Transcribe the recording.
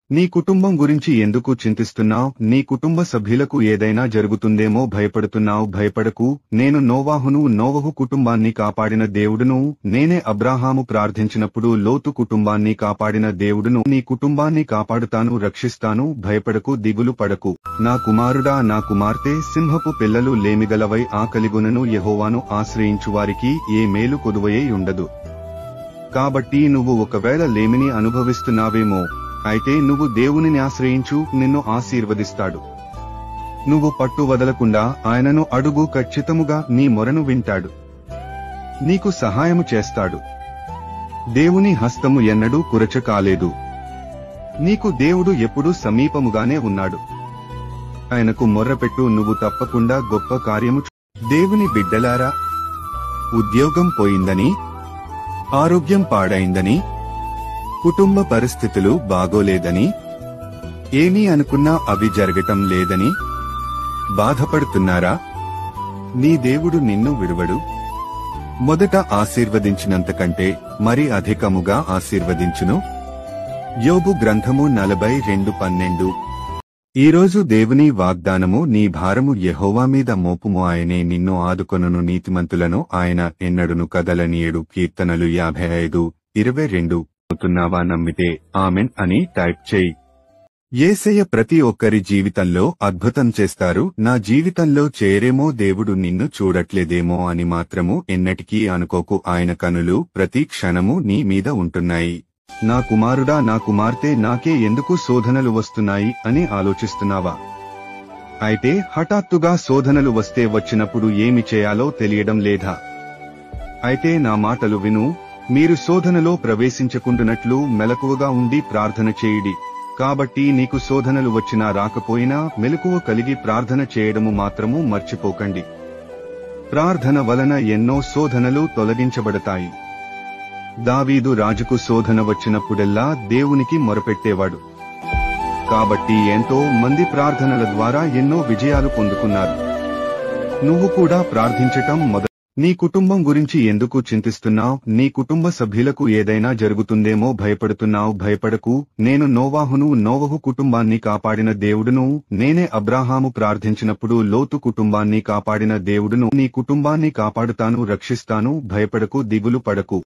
నీ కుటుంబం గురించి ఎందుకు చింతిస్తున్నావ్? నీ కుటుంబ సభ్యులకు ఏదైనా జరుగుతుందేమో భయపడుతున్నావ్. భయపడకు, నేను నోవాహును. నోవహు కుటుంబాన్ని కాపాడిన దేవుడును. నేనే అబ్రాహాము ప్రార్థించినప్పుడు లోతు కుటుంబాన్ని కాపాడిన దేవుడును. నీ కుటుంబాన్ని కాపాడుతాను, రక్షిస్తాను. భయపడకు, దిగులు పడకు. నా కుమారుడా, నా కుమార్తె, సింహపు పిల్లలు లేమిగలవై ఆకలిగొనను. యెహోవాను ఆశ్రయించువారికి ఏ మేలు కొదువయే ఉండదు. కాబట్టి నువ్వు ఒకవేళ లేమిని అనుభవిస్తున్నావేమో, అయితే నువ్వు దేవునిని ఆశ్రయించు, నిన్ను ఆశీర్వదిస్తాడు. నువ్వు పట్టు వదలకుండా ఆయనను అడుగు, ఖచ్చితముగా నీ మొరను వింటాడు, నీకు సహాయము చేస్తాడు. దేవుని హస్తము ఎన్నడూ కురచ కాలేదు. నీకు దేవుడు ఎప్పుడూ సమీపముగానే ఉన్నాడు. ఆయనకు మొర్రపెట్టు, నువ్వు తప్పకుండా గొప్ప కార్యము. దేవుని బిడ్డలారా, ఉద్యోగం పోయిందని, ఆరోగ్యం పాడైందని, కుటుంబ పరిస్థితులు బాగోలేదని, ఏమీ అనుకున్నా అవి జరగటం లేదని బాధపడుతున్నారా? నీ దేవుడు నిన్ను విడువడు. మొదట ఆశీర్వదించినంతకంటే మరి అధికముగా ఆశీర్వదించును. యోబు గ్రంథము 42:12. ఈరోజు దేవుని వాగ్దానము, నీ భారము యెహోవా మీద మోపుము, ఆయనే నిన్ను ఆదుకొనును. నీతిమంతులను ఆయన ఎన్నడును కదలనీయడు. కీర్తనలు 55:22. అవుతున్నావా? నమ్మితే ఆమెన్ అని టైప్ చేయి. యేసయ్య ప్రతి ఒక్కరి జీవితంలో అద్భుతం చేస్తారు. నా జీవితంలో చేరేమో, దేవుడు నిన్ను చూడట్లేదేమో అని మాత్రము ఎన్నటికీ అనుకోకు. ఆయన కనులు ప్రతి క్షణము నీ మీద ఉంటున్నాయి. నా కుమారుడా, నా కుమార్తె, నాకే ఎందుకు శోధనలు వస్తున్నాయి అని ఆలోచిస్తున్నావా? అయితే హఠాత్తుగా శోధనలు వస్తే వచ్చినప్పుడు ఏమి చేయాలో తెలియడం లేదా? అయితే నా మాటలు విను. మీరు శోధనలో ప్రవేశించకుండునట్లు మెలకువగా ఉండి ప్రార్థన చేయుడి. కాబట్టి నీకు శోధనలు వచ్చినా రాకపోయినా మెలకువ కలిగి ప్రార్థన చేయడము మాత్రము మర్చిపోకండి. ప్రార్థన వలన ఎన్నో శోధనలు తొలగించబడతాయి. దావీదు రాజుకు శోధన వచ్చినప్పుడెల్లా దేవునికి మొరపెట్టేవాడు. కాబట్టి ఎంతో మంది ప్రార్థనల ద్వారా ఎన్నో విజయాలు పొందుకున్నారు. నువ్వు కూడా ప్రార్థించటం మొదలు. నీ కుటుంబం గురించి ఎందుకు చింతిస్తున్నావ్? నీ కుటుంబ సభ్యులకు ఏదైనా జరుగుతుందేమో భయపడుతున్నావ్. భయపడకు, నేను నోవాహును. నోవహు కుటుంబాన్ని కాపాడిన దేవుడును. నేనే అబ్రాహాము ప్రార్థించినప్పుడు లోతు కుటుంబాన్ని కాపాడిన దేవుడును. నీ కుటుంబాన్ని కాపాడుతాను, రక్షిస్తాను. భయపడకు, దిగులు పడకు.